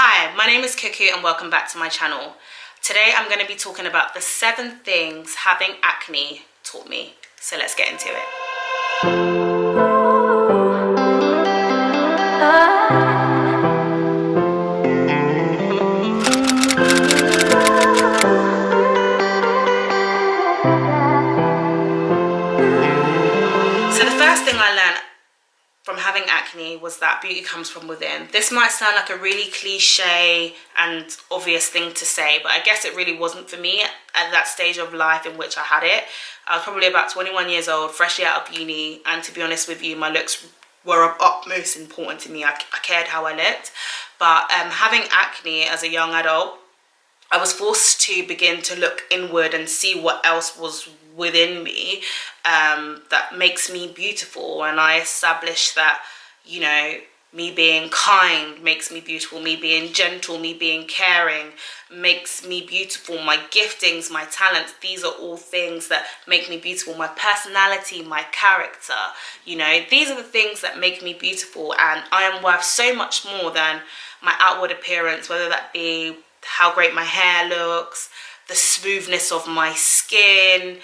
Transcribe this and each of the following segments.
Hi, my name is Kuku and welcome back to my channel. Today I'm going to be talking about the 7 things having acne taught me. So let's get into it. So the first thing I learned from having acne was that beauty comes from within. This might sound like a really cliche and obvious thing to say, but I guess it really wasn't for me at that stage of life in which I had it. I was probably about 21 years old, freshly out of uni, and to be honest with you, my looks were of utmost importance to me. I cared how I looked, but having acne as a young adult, I was forced to begin to look inward and see what else was within me that makes me beautiful. And I established that, you know, me being kind makes me beautiful, me being gentle, me being caring makes me beautiful, my giftings, my talents, these are all things that make me beautiful, my personality, my character, you know, these are the things that make me beautiful, and I am worth so much more than my outward appearance, whether that be how great my hair looks, the smoothness of my skin,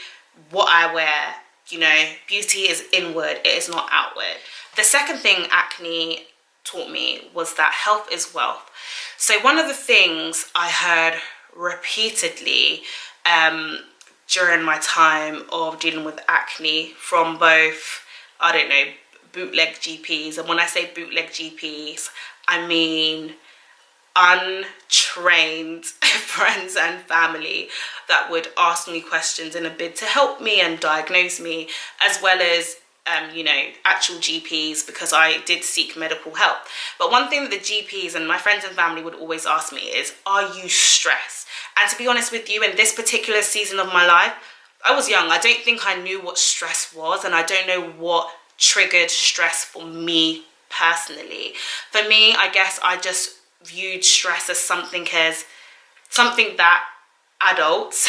what I wear. You know, beauty is inward, it is not outward. The second thing acne taught me was that health is wealth. So one of the things I heard repeatedly during my time of dealing with acne from both, I don't know, bootleg GPs, and when I say bootleg GPs, I mean untrained friends and family that would ask me questions in a bid to help me and diagnose me, as well as you know, actual GPs, because I did seek medical help. But one thing that the GPs and my friends and family would always ask me is, are you stressed? And to be honest with you, in this particular season of my life, I was young. I don't think I knew what stress was, and I don't know what triggered stress for me personally. For me, I guess I just viewed stress as something that adults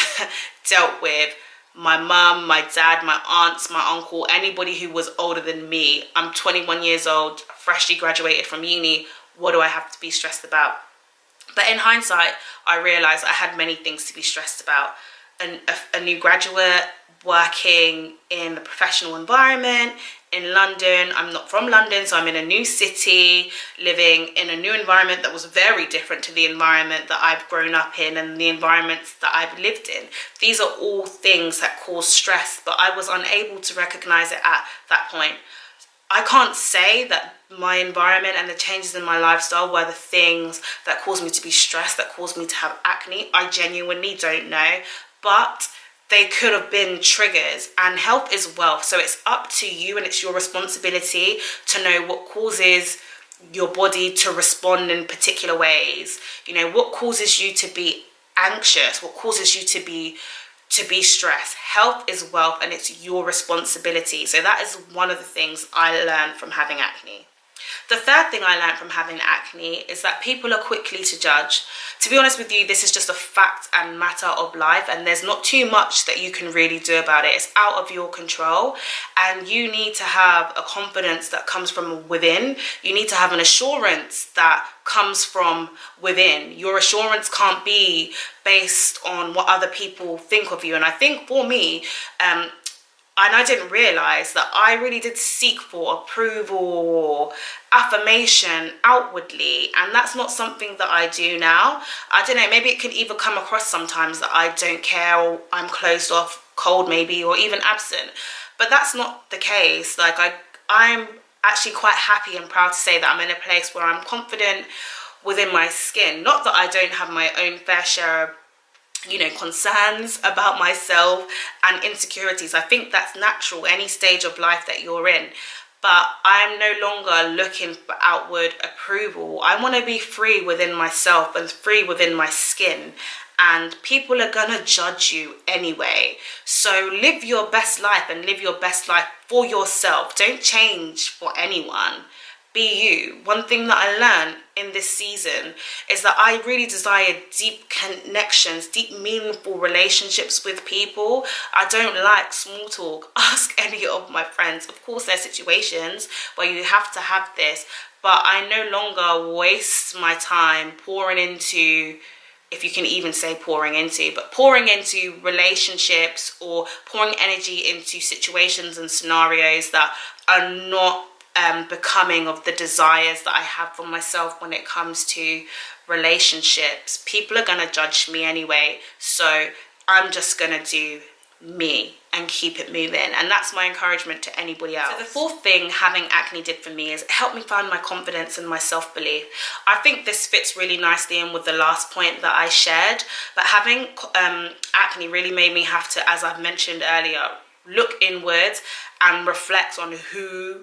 dealt with. My mum, my dad, my aunts, my uncle, anybody who was older than me. I'm 21 years old, freshly graduated from uni. What do I have to be stressed about? But in hindsight, I realized I had many things to be stressed about. A new graduate, working in the professional environment in London. I'm not from London, so I'm in a new city, living in a new environment that was very different to the environment that I've grown up in and the environments that I've lived in. These are all things that cause stress, but I was unable to recognize it at that point. I can't say that my environment and the changes in my lifestyle were the things that caused me to be stressed, that caused me to have acne. I genuinely don't know, but they could have been triggers, and health is wealth. So it's up to you, and it's your responsibility to know what causes your body to respond in particular ways. You know, what causes you to be anxious, what causes you to be stressed. Health is wealth, and it's your responsibility. So that is one of the things I learned from having acne. The third thing I learned from having acne is that people are quickly to judge. To be honest with you, this is just a fact and matter of life, and there's not too much that you can really do about it. It's out of your control, and you need to have a confidence that comes from within. You need to have an assurance that comes from within. Your assurance can't be based on what other people think of you. And I think for me, and I didn't realize that I really did seek for approval or affirmation outwardly, and that's not something that I do now. I don't know, maybe it can either come across sometimes that I don't care, or I'm closed off, cold maybe, or even absent. But that's not the case. Like I'm actually quite happy and proud to say that I'm in a place where I'm confident within my skin. Not that I don't have my own fair share of, you know, concerns about myself and insecurities. I think that's natural, any stage of life that you're in. But I'm no longer looking for outward approval. I want to be free within myself and free within my skin. And people are going to judge you anyway. So live your best life, and live your best life for yourself. Don't change for anyone. Be you. One thing that I learned in this season is that I really desire deep connections, deep meaningful relationships with people. I don't like small talk. Ask any of my friends. Of course, there are situations where you have to have this, but I no longer waste my time pouring into, if you can even say pouring into relationships, or pouring energy into situations and scenarios that are not becoming of the desires that I have for myself when it comes to relationships. People are going to judge me anyway, so I'm just going to do me and keep it moving. And that's my encouragement to anybody else. So the fourth thing having acne did for me is it helped me find my confidence and my self-belief. I think this fits really nicely in with the last point that I shared, but having acne really made me have to, as I've mentioned earlier, look inwards and reflect on who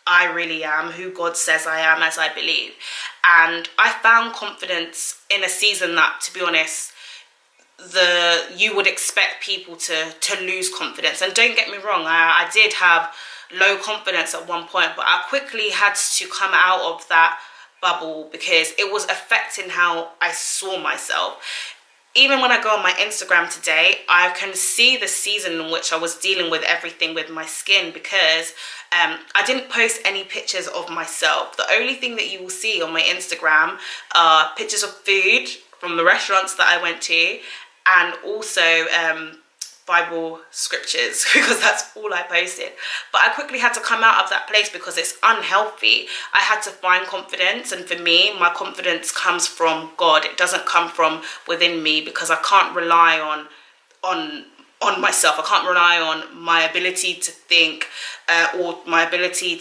I really am, who God says I am, as I believe. And I found confidence in a season that, to be honest, you would expect people to lose confidence. And don't get me wrong, I did have low confidence at one point, but I quickly had to come out of that bubble because it was affecting how I saw myself. Even when I go on my Instagram today, I can see the season in which I was dealing with everything with my skin, because I didn't post any pictures of myself. The only thing that you will see on my Instagram are pictures of food from the restaurants that I went to, and also Bible scriptures, because that's all I posted. But I quickly had to come out of that place because it's unhealthy. I had to find confidence, and for me, my confidence comes from God. It doesn't come from within me, because I can't rely on myself. I can't rely on my ability to think or my ability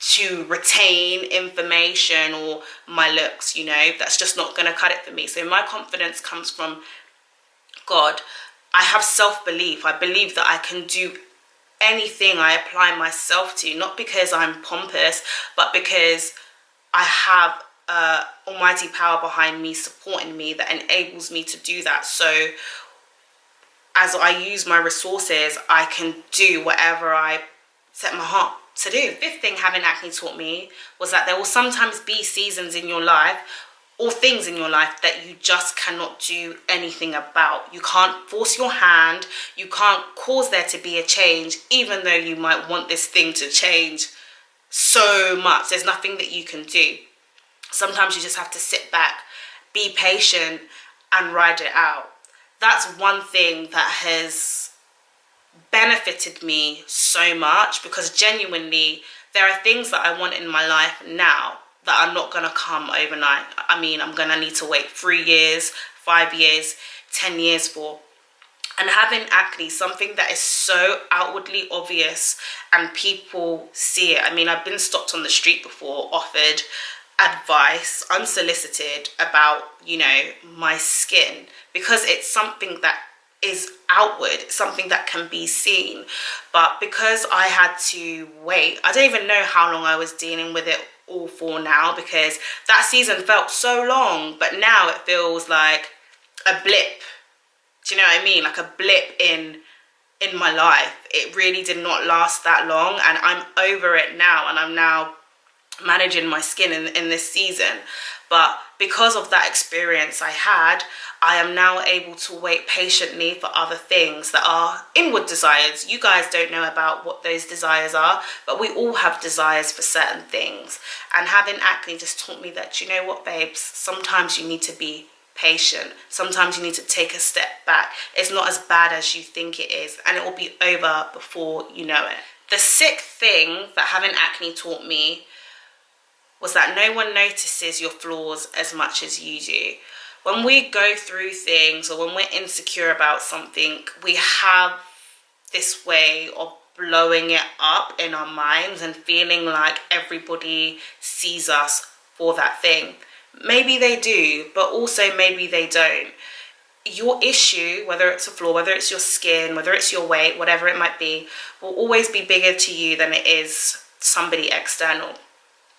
to retain information, or my looks, that's just not going to cut it for me. So my confidence comes from God. I have self-belief. I believe that I can do anything I apply myself to, not because I'm pompous, but because I have almighty power behind me, supporting me, that enables me to do that. So as I use my resources, I can do whatever I set my heart to do. The fifth thing having acne taught me was that there will sometimes be seasons in your life or things in your life that you just cannot do anything about. You can't force your hand. You can't cause there to be a change, even though you might want this thing to change so much. There's nothing that you can do. Sometimes you just have to sit back, be patient, and ride it out. That's one thing that has benefited me so much, because genuinely there are things that I want in my life now that are not going to come overnight. I mean, I'm going to need to wait 3 years, 5 years, 10 years for. And having acne, something that is so outwardly obvious and people see it. I mean, I've been stopped on the street before, offered advice, unsolicited, about, my skin, because it's something that is outward, something that can be seen. But because I had to wait, I don't even know how long I was dealing with it all for now, because that season felt so long, but now it feels like a blip. Do you know what I mean? Like a blip in my life. It really did not last that long, and I'm over it now, and I'm now managing my skin in this season. But because of that experience I had, I am now able to wait patiently for other things that are inward desires. You guys don't know about what those desires are, but we all have desires for certain things. And having acne just taught me that, you know what, babes, sometimes you need to be patient. Sometimes you need to take a step back. It's not as bad as you think it is, and it will be over before you know it. The sixth thing that having acne taught me was that no one notices your flaws as much as you do. When we go through things, or when we're insecure about something, we have this way of blowing it up in our minds and feeling like everybody sees us for that thing. Maybe they do, but also maybe they don't. Your issue, whether it's a flaw, whether it's your skin, whether it's your weight, whatever it might be, will always be bigger to you than it is somebody external.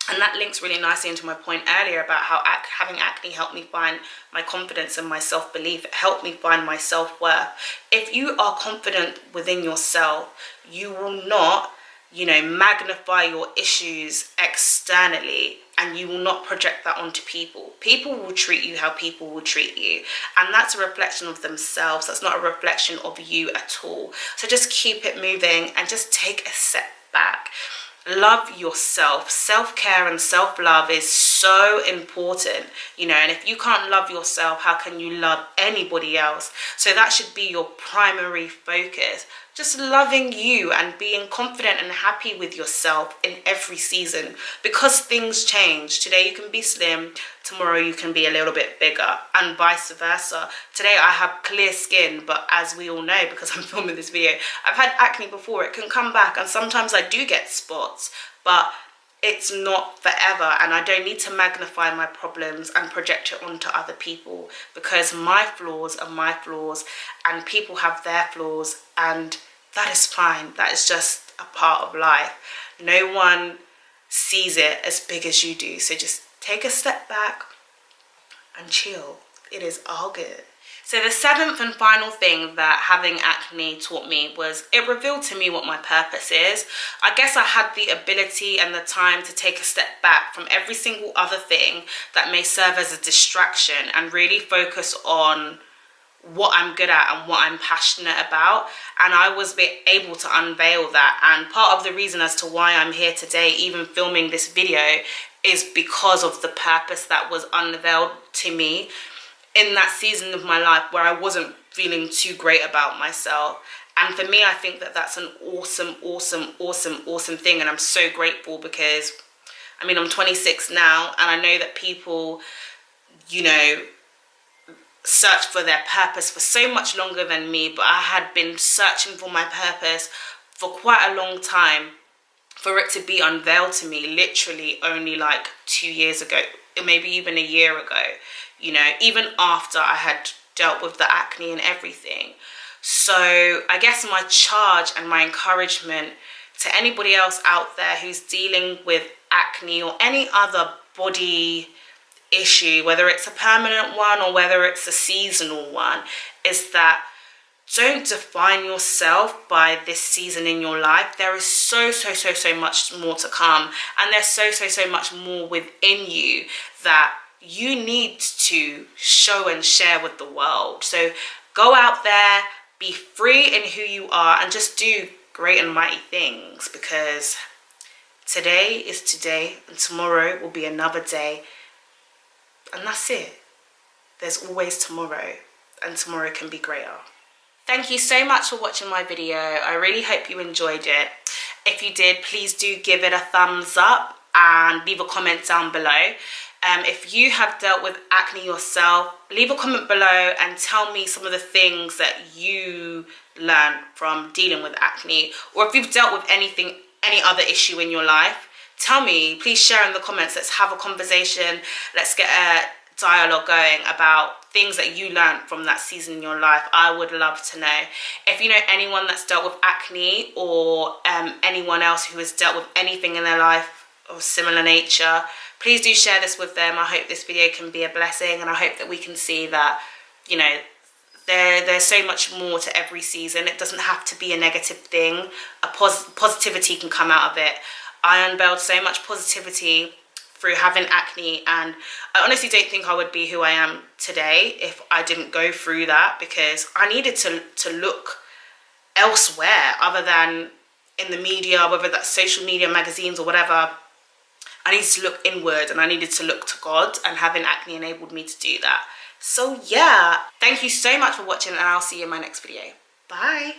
And that links really nicely into my point earlier about how having acne helped me find my confidence and my self-belief. It helped me find my self-worth. If you are confident within yourself, you will not, magnify your issues externally. and you will not project that onto people. People will treat you how people will treat you, and that's a reflection of themselves. That's not a reflection of you at all. So just keep it moving and just take a step back. Love yourself. Self-care and self-love is so important, and if you can't love yourself, how can you love anybody else? So that should be your primary focus. Just loving you and being confident and happy with yourself in every season, because things change. Today you can be slim, tomorrow you can be a little bit bigger, and vice versa. Today I have clear skin, but as we all know, because I'm filming this video, I've had acne before. It can come back, and sometimes I do get spots, but it's not forever, and I don't need to magnify my problems and project it onto other people, because my flaws are my flaws and people have their flaws, and that is fine. That is just a part of life. No one sees it as big as you do. So just take a step back and chill. It is all good. So the seventh and final thing that having acne taught me was it revealed to me what my purpose is. I guess I had the ability and the time to take a step back from every single other thing that may serve as a distraction and really focus on what I'm good at and what I'm passionate about, and I was able to unveil that. And part of the reason as to why I'm here today, even filming this video, is because of the purpose that was unveiled to me in that season of my life where I wasn't feeling too great about myself. And for me, I think that that's an awesome thing, and I'm so grateful, because I mean, I'm 26 now, and I know that people, search for their purpose for so much longer than me, but I had been searching for my purpose for quite a long time. For it to be unveiled to me literally only like 2 years ago, maybe even a year ago, even after I had dealt with the acne and everything. So I guess my charge and my encouragement to anybody else out there who's dealing with acne or any other body issue, whether it's a permanent one or whether it's a seasonal one, is that don't define yourself by this season in your life. There is so much more to come, and there's so much more within you that you need to show and share with the world. So go out there, be free in who you are, and just do great and mighty things, because today is today and tomorrow will be another day. And that's it. There's always tomorrow, and tomorrow can be greater. Thank you so much for watching my video. I really hope you enjoyed it. If you did, please do give it a thumbs up and leave a comment down below. If you have dealt with acne yourself, leave a comment below and tell me some of the things that you learned from dealing with acne, or if you've dealt with any other issue in your life. Tell me, please share in the comments. Let's have a conversation. Let's get a dialogue going about things that you learned from that season in your life. I would love to know. If you know anyone that's dealt with acne, or anyone else who has dealt with anything in their life of similar nature, please do share this with them. I hope this video can be a blessing, and I hope that we can see that, there's so much more to every season. It doesn't have to be a negative thing. Positivity can come out of it. I unveiled so much positivity through having acne, and I honestly don't think I would be who I am today if I didn't go through that, because I needed to look elsewhere other than in the media, whether that's social media, magazines or whatever. I needed to look inward, and I needed to look to God, and having acne enabled me to do that. So yeah, thank you so much for watching, and I'll see you in my next video. Bye.